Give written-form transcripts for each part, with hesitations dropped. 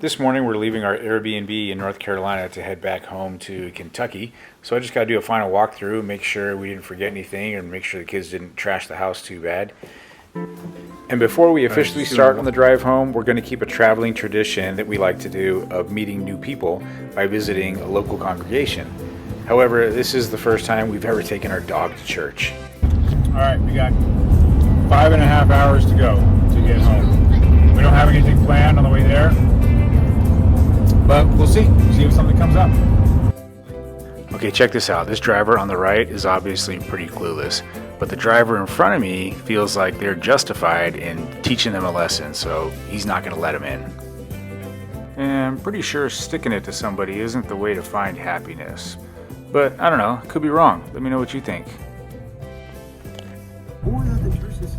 This morning we're leaving our Airbnb in North Carolina to head back home to Kentucky. So I just got to do a final walkthrough, make sure we didn't forget anything, and make sure the kids didn't trash the house too bad. And before we officially start on the drive home, we're going to keep a traveling tradition that we like to do of meeting new people by visiting a local congregation. However, this is the first time we've ever taken our dog to church. All right, we got 5.5 hours to go to get home. We don't have anything planned on the way there, but we'll see if something comes up. Okay, check this out. This driver on the right is obviously pretty clueless, but the driver in front of me feels like they're justified in teaching them a lesson, so he's not going to let them in. And I'm pretty sure sticking it to somebody isn't the way to find happiness. But I don't know, could be wrong. Let me know what you think.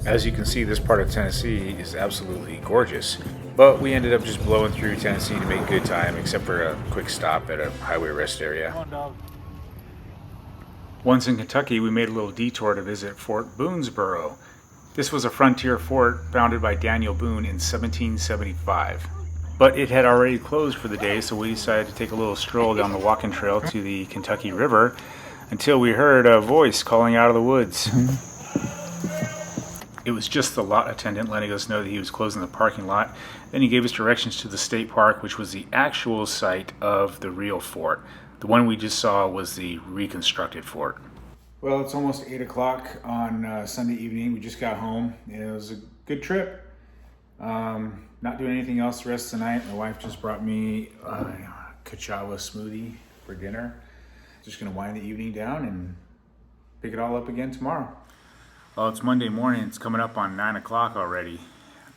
As you can see, this part of Tennessee is absolutely gorgeous, but we ended up just blowing through Tennessee to make good time, except for a quick stop at a highway rest area. Come on, dog. Once in Kentucky, we made a little detour to visit Fort Boonesborough. This was a frontier fort founded by Daniel Boone in 1775. But it had already closed for the day, so we decided to take a little stroll down the walking trail to the Kentucky River until we heard a voice calling out of the woods. It was just the lot attendant letting us know that he was closing the parking lot. Then he gave us directions to the state park, which was the actual site of the real fort. The one we just saw was the reconstructed fort. Well, it's almost 8 o'clock on Sunday evening. We just got home, and it was a good trip. Not doing anything else the rest of the night. My wife just brought me a cachawa smoothie for dinner. Just gonna wind the evening down and pick it all up again tomorrow. Well, it's Monday morning. It's coming up on 9 o'clock already.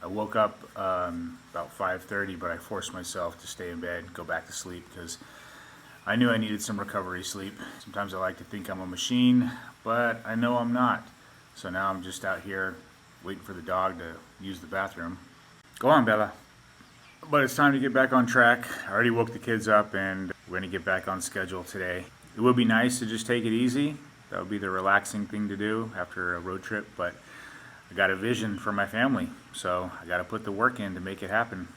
I woke up about 5:30, but I forced myself to stay in bed and go back to sleep because I knew I needed some recovery sleep. Sometimes I like to think I'm a machine, but I know I'm not. So now I'm just out here waiting for the dog to use the bathroom. Go on, Bella. But it's time to get back on track. I already woke the kids up and we're gonna get back on schedule today. It would be nice to just take it easy. That would be the relaxing thing to do after a road trip, but I got a vision for my family, so I gotta put the work in to make it happen.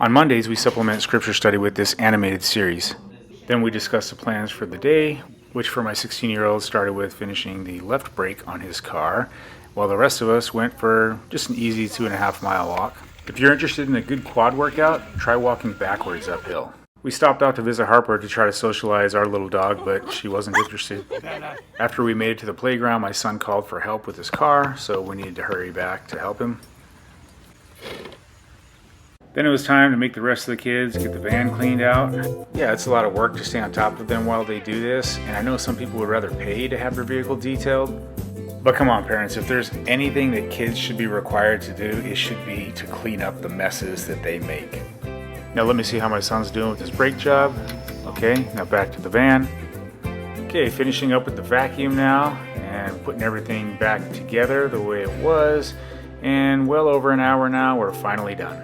On Mondays, we supplement scripture study with this animated series. Then we discuss the plans for the day, which for my 16-year-old started with finishing the left brake on his car, while the rest of us went for just an easy 2.5-mile walk. If you're interested in a good quad workout, try walking backwards uphill. We stopped out to visit Harper to try to socialize our little dog, but she wasn't interested. After we made it to the playground, my son called for help with his car, so we needed to hurry back to help him. Then it was time to make the rest of the kids get the van cleaned out. Yeah, it's a lot of work to stay on top of them while they do this, and I know some people would rather pay to have their vehicle detailed. But come on, parents, if there's anything that kids should be required to do, it should be to clean up the messes that they make. Now let me see how my son's doing with his brake job. Okay, now back to the van. Okay, finishing up with the vacuum now and putting everything back together the way it was. And well over an hour now, we're finally done.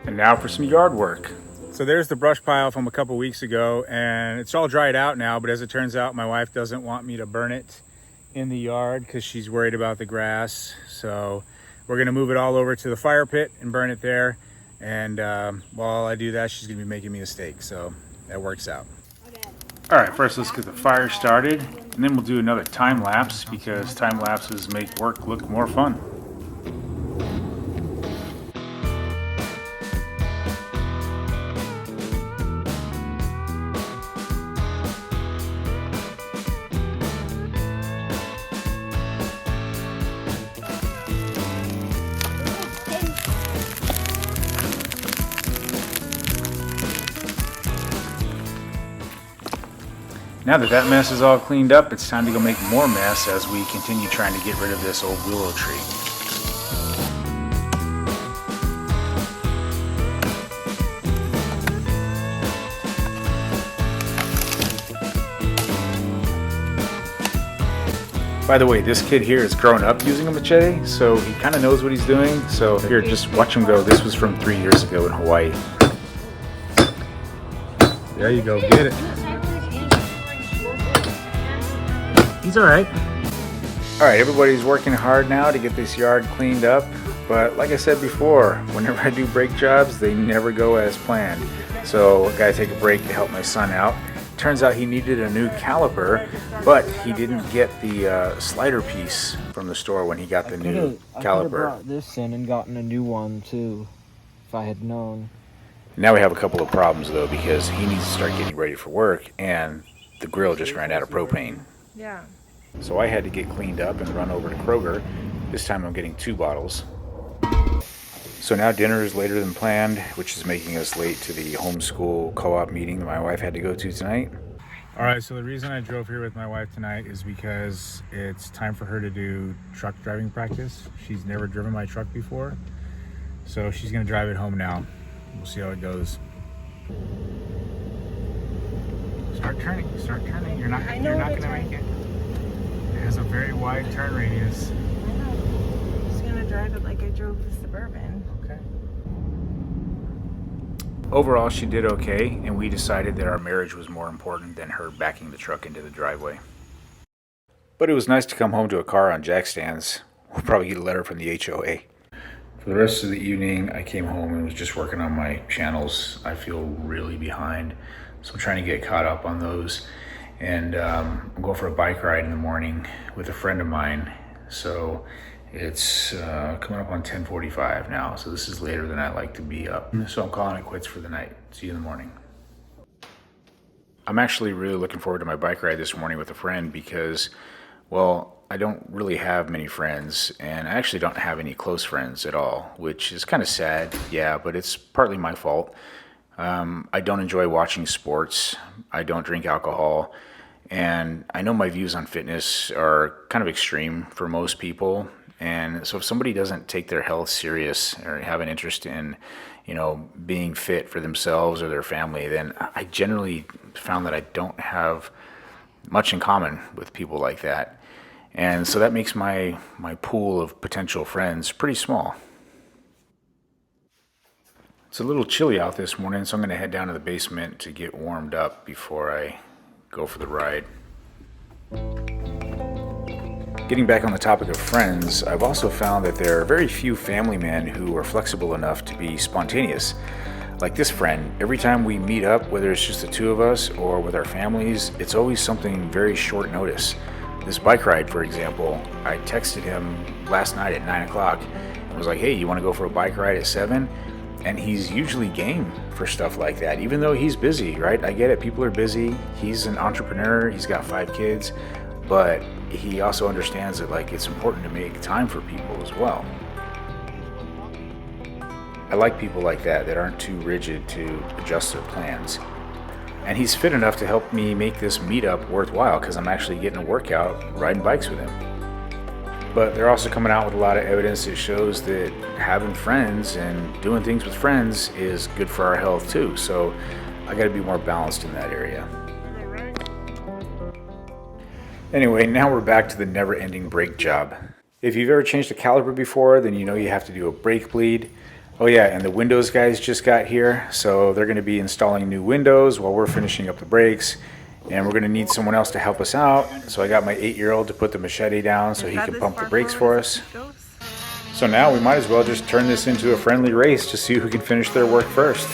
And now for some yard work. So there's the brush pile from a couple weeks ago, and it's all dried out now, but as it turns out, my wife doesn't want me to burn it in the yard because she's worried about the grass. So we're gonna move it all over to the fire pit and burn it there. And while I do that, she's gonna be making me a steak, so that works out. Okay. All right, first let's get the fire started, and then we'll do another time lapse because time lapses make work look more fun. Now that that mess is all cleaned up, it's time to go make more mess as we continue trying to get rid of this old willow tree. By the way, this kid here is grown up using a machete, so he kind of knows what he's doing. So here, just watch him go. This was from 3 years ago in Hawaii. There you go, get it. He's all right. All right, everybody's working hard now to get this yard cleaned up. But like I said before, whenever I do brake jobs, they never go as planned. So I gotta take a break to help my son out. Turns out he needed a new caliper, but he didn't get the slider piece from the store when he got the new caliper. I could have brought this in and gotten a new one too, if I had known. Now we have a couple of problems though, because he needs to start getting ready for work, and the grill just ran out of propane. Yeah. So I had to get cleaned up and run over to Kroger. This time I'm getting 2 bottles. So now dinner is later than planned, which is making us late to the homeschool co-op meeting that my wife had to go to tonight. All right, so the reason I drove here with my wife tonight is because it's time for her to do truck driving practice. She's never driven my truck before, so she's gonna drive it home now. We'll see how it goes. Start turning. You're not gonna make it. It has a very wide turn radius. I know. I'm just gonna drive it like I drove the Suburban. Okay. Overall, she did okay, and we decided that our marriage was more important than her backing the truck into the driveway. But it was nice to come home to a car on jack stands. We'll probably get a letter from the HOA. For the rest of the evening, I came home and was just working on my channels. I feel really behind, so I'm trying to get caught up on those. And I'm going for a bike ride in the morning with a friend of mine. So it's coming up on 10:45 now, so this is later than I like to be up. So I'm calling it quits for the night. See you in the morning. I'm actually really looking forward to my bike ride this morning with a friend because, well, I don't really have many friends, and I actually don't have any close friends at all, which is kind of sad, yeah, but it's partly my fault. I don't enjoy watching sports. I don't drink alcohol. And I know my views on fitness are kind of extreme for most people. And so if somebody doesn't take their health serious or have an interest in, being fit for themselves or their family, then I generally found that I don't have much in common with people like that. And so that makes my pool of potential friends pretty small. It's a little chilly out this morning, so I'm going to head down to the basement to get warmed up before I go for the ride. Getting back on the topic of friends, I've also found that there are very few family men who are flexible enough to be spontaneous. Like this friend, every time we meet up, whether it's just the two of us or with our families, it's always something very short notice. This bike ride, for example, I texted him last night at 9 o'clock and was like, hey, you want to go for a bike ride at 7? And he's usually game for stuff like that, even though he's busy, right? I get it, people are busy. He's an entrepreneur, he's got 5 kids, but he also understands that it's important to make time for people as well. I like people like that aren't too rigid to adjust their plans. And he's fit enough to help me make this meetup worthwhile because I'm actually getting a workout riding bikes with him. But they're also coming out with a lot of evidence that shows that having friends and doing things with friends is good for our health too. So I got to be more balanced in that area. Anyway, now we're back to the never-ending brake job. If you've ever changed a caliper before, then you know you have to do a brake bleed. Oh yeah, and the Windows guys just got here, so they're going to be installing new windows while we're finishing up the brakes. And we're going to need someone else to help us out. So I got my 8-year-old to put the machete down so he can pump the brakes for us. So now we might as well just turn this into a friendly race to see who can finish their work first.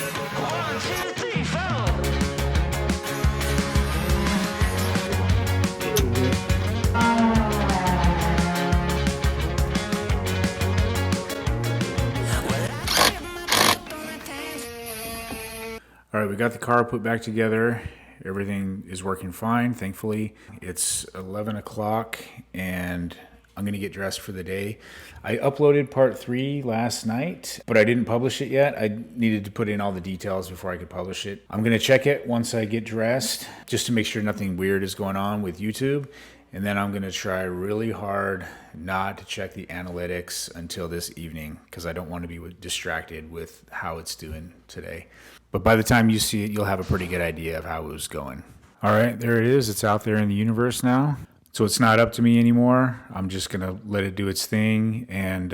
All right, we got the car put back together. Everything is working fine, thankfully. It's 11 o'clock and I'm gonna get dressed for the day. I uploaded part 3 last night, but I didn't publish it yet. I needed to put in all the details before I could publish it. I'm gonna check it once I get dressed, just to make sure nothing weird is going on with YouTube. And then I'm gonna try really hard not to check the analytics until this evening because I don't want to be distracted with how it's doing today. But by the time you see it, you'll have a pretty good idea of how it was going. All right, there it is. It's out there in the universe now. So it's not up to me anymore. I'm just going to let it do its thing and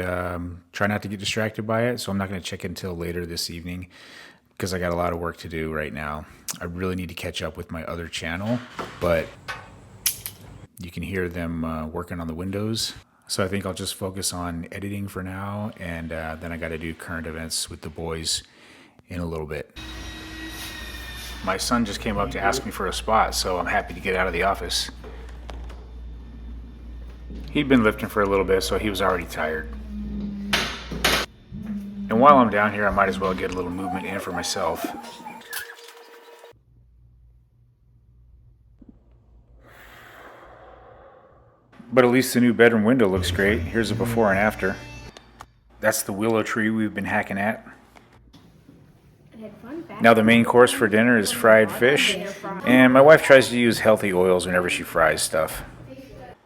try not to get distracted by it. So I'm not going to check it until later this evening because I got a lot of work to do right now. I really need to catch up with my other channel, but you can hear them working on the windows. So I think I'll just focus on editing for now, and then I got to do current events with the boys in a little bit. My son just came up to ask me for a spot, so I'm happy to get out of the office. He'd been lifting for a little bit, so he was already tired. And while I'm down here, I might as well get a little movement in for myself. But at least the new bedroom window looks great. Here's a before and after. That's the willow tree we've been hacking at. Now the main course for dinner is fried fish, and my wife tries to use healthy oils whenever she fries stuff.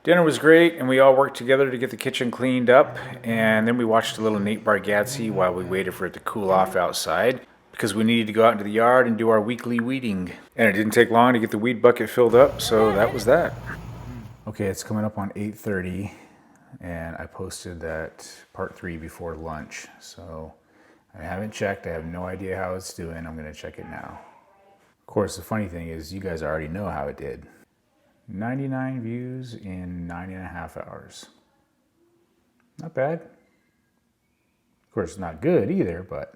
Dinner was great, and we all worked together to get the kitchen cleaned up, and then we watched a little Nate Bargatze while we waited for it to cool off outside, because we needed to go out into the yard and do our weekly weeding. And it didn't take long to get the weed bucket filled up, so that was that. Okay, it's coming up on 8:30, and I posted that part 3 before lunch, so I haven't checked. I have no idea how it's doing. I'm going to check it now. Of course, the funny thing is you guys already know how it did. 99 views in 9.5 hours. Not bad. Of course, not good either, but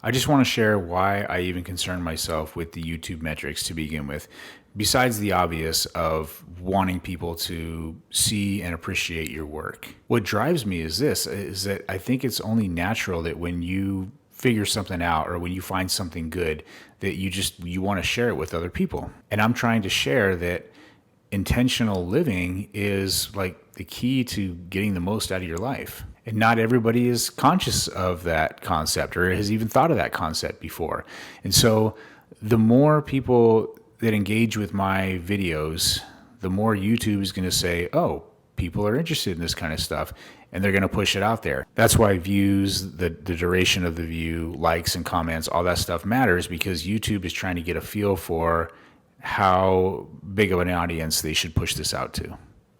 I just want to share why I even concern myself with the YouTube metrics to begin with, besides the obvious of wanting people to see and appreciate your work. What drives me is this, is that I think it's only natural that when you figure something out or when you find something good, that you want to share it with other people. And I'm trying to share that intentional living is like the key to getting the most out of your life. And not everybody is conscious of that concept or has even thought of that concept before. And so the more people that engage with my videos, the more YouTube is going to say, oh, people are interested in this kind of stuff, and they're going to push it out there. That's why views, the duration of the view, likes and comments, all that stuff matters, because YouTube is trying to get a feel for how big of an audience they should push this out to.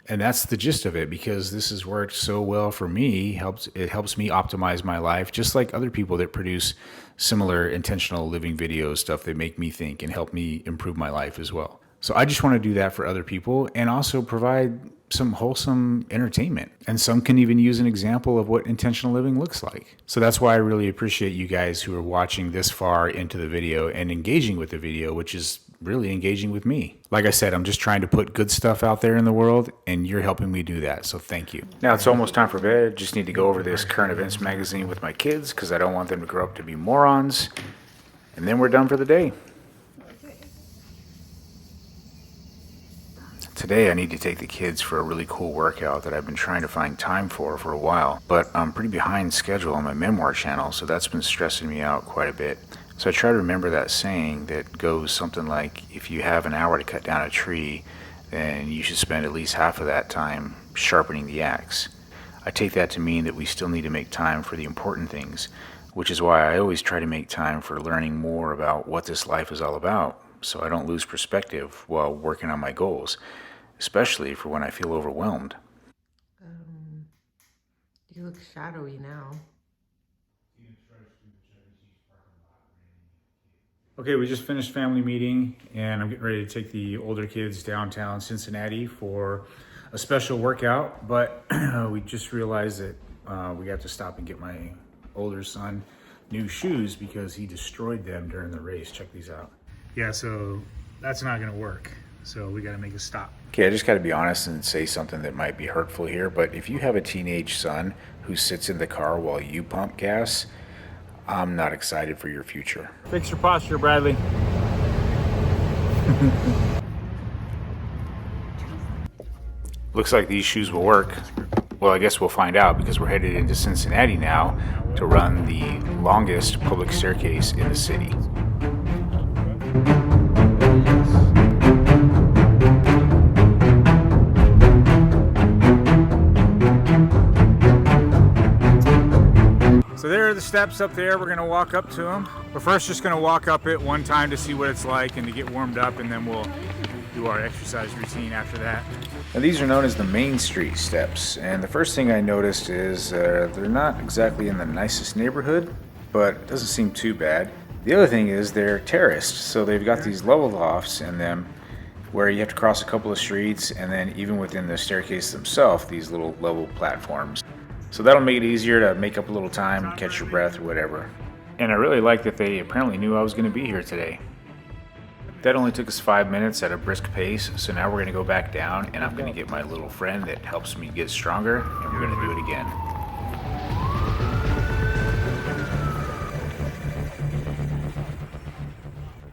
And that's the gist of it, because this has worked so well for me. It helps me optimize my life, just like other people that produce similar intentional living videos, stuff that make me think and help me improve my life as well. So I just want to do that for other people and also provide some wholesome entertainment. And some can even use an example of what intentional living looks like. So that's why I really appreciate you guys who are watching this far into the video and engaging with the video, which is really engaging with me. Like I said, I'm just trying to put good stuff out there in the world, and you're helping me do that, so thank you. Now it's almost time for bed. Just need to go over this current events magazine with my kids because I don't want them to grow up to be morons. And then we're done for the day. Today I need to take the kids for a really cool workout that I've been trying to find time for a while, but I'm pretty behind schedule on my memoir channel, so that's been stressing me out quite a bit. So I try to remember that saying that goes something like, if you have an hour to cut down a tree, then you should spend at least half of that time sharpening the axe. I take that to mean that we still need to make time for the important things, which is why I always try to make time for learning more about what this life is all about, so I don't lose perspective while working on my goals, especially for when I feel overwhelmed. You look shadowy now. Okay, we just finished family meeting, and I'm getting ready to take the older kids downtown Cincinnati for a special workout, but we just realized that we have to stop and get my older son new shoes because he destroyed them during the race. Check these out. Yeah, so that's not gonna work. So we gotta make a stop. Okay, I just gotta be honest and say something that might be hurtful here, but if you have a teenage son who sits in the car while you pump gas, I'm not excited for your future. Fix your posture, Bradley. Looks like these shoes will work. Well, I guess we'll find out because we're headed into Cincinnati now to run the longest public staircase in the city. So there are the steps up there. We're gonna walk up to them. We're first just gonna walk up it one time to see what it's like and to get warmed up, and then we'll do our exercise routine after that. Now these are known as the Main Street steps, and the first thing I noticed is they're not exactly in the nicest neighborhood, but it doesn't seem too bad. The other thing is they're terraced, so they've got these level lofts in them, where you have to cross a couple of streets, and then even within the staircase themselves, these little level platforms. So that'll make it easier to make up a little time, catch your breath or whatever. And I really like that they apparently knew I was going to be here today. That only took us 5 minutes at a brisk pace, so now we're going to go back down, and I'm going to get my little friend that helps me get stronger, and we're going to do it again.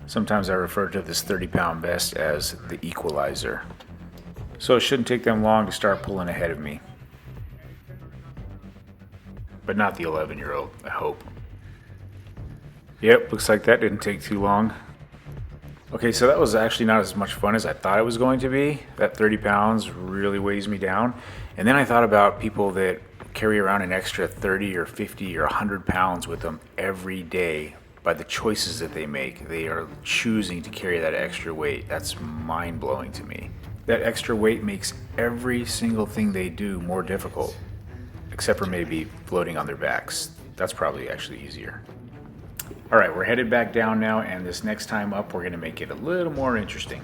Sometimes I refer to this 30-pound vest as the equalizer. So it shouldn't take them long to start pulling ahead of me. But not the 11-year-old, I hope. Yep, looks like that didn't take too long. Okay, so that was actually not as much fun as I thought it was going to be. That 30 pounds really weighs me down. And then I thought about people that carry around an extra 30 or 50 or 100 pounds with them every day by the choices that they make. They are choosing to carry that extra weight. That's mind-blowing to me. That extra weight makes every single thing they do more difficult, except for maybe floating on their backs. That's probably actually easier. All right, we're headed back down now, and this next time up, we're gonna make it a little more interesting.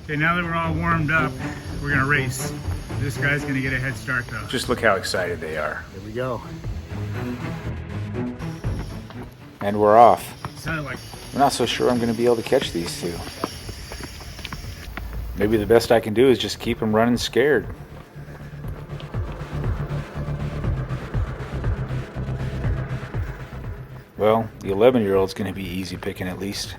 Okay, now that we're all warmed up, we're gonna race. This guy's gonna get a head start though. Just look how excited they are. Here we go. And we're off. Sounded like I'm not so sure I'm gonna be able to catch these two. Maybe the best I can do is just keep them running scared. Well, the 11-year-old's going to be easy picking at least.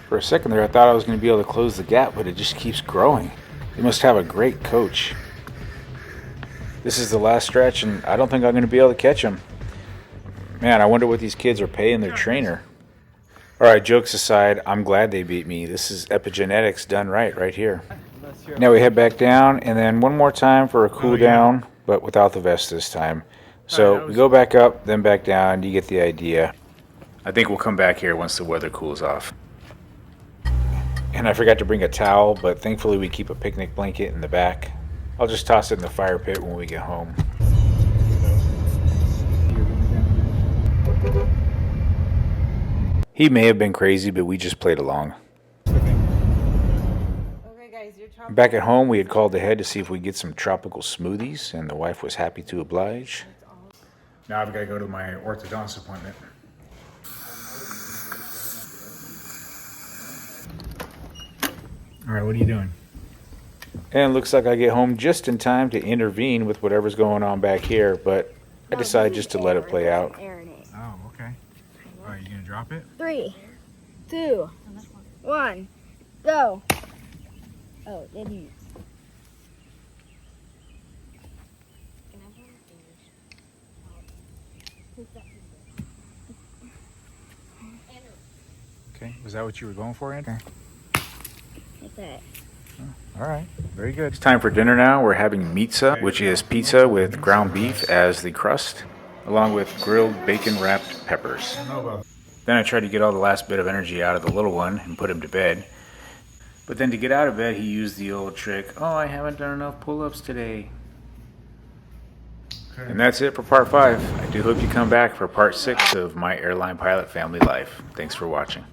For a second there, I thought I was going to be able to close the gap, but it just keeps growing. They must have a great coach. This is the last stretch, and I don't think I'm going to be able to catch them. Man, I wonder what these kids are paying their trainer. All right, jokes aside, I'm glad they beat me. This is epigenetics done right here. Now we head back down, and then one more time for a cool down. But without the vest this time. So we go back up, then back down. You get the idea. I think we'll come back here once the weather cools off. And I forgot to bring a towel, but thankfully we keep a picnic blanket in the back. I'll just toss it in the fire pit when we get home. He may have been crazy, but we just played along. Back at home, we had called ahead to see if we could get some tropical smoothies, and the wife was happy to oblige. Now I've got to go to my orthodontist appointment. All right, what are you doing? And it looks like I get home just in time to intervene with whatever's going on back here, but I decided just to let it play out. oh, okay. All right, you gonna drop it? 3, 2, 1, go. Oh, did you? Okay, was that what you were going for, Andrew? What's that? All right, very good. It's time for dinner now. We're having pizza, which is pizza with ground beef as the crust, along with grilled bacon-wrapped peppers. Then I tried to get all the last bit of energy out of the little one and put him to bed. But then to get out of bed, he used the old trick, oh, I haven't done enough pull-ups today. Okay. And that's it for part 5. I do hope you come back for part 6 of my Airline Pilot Family life. Thanks for watching.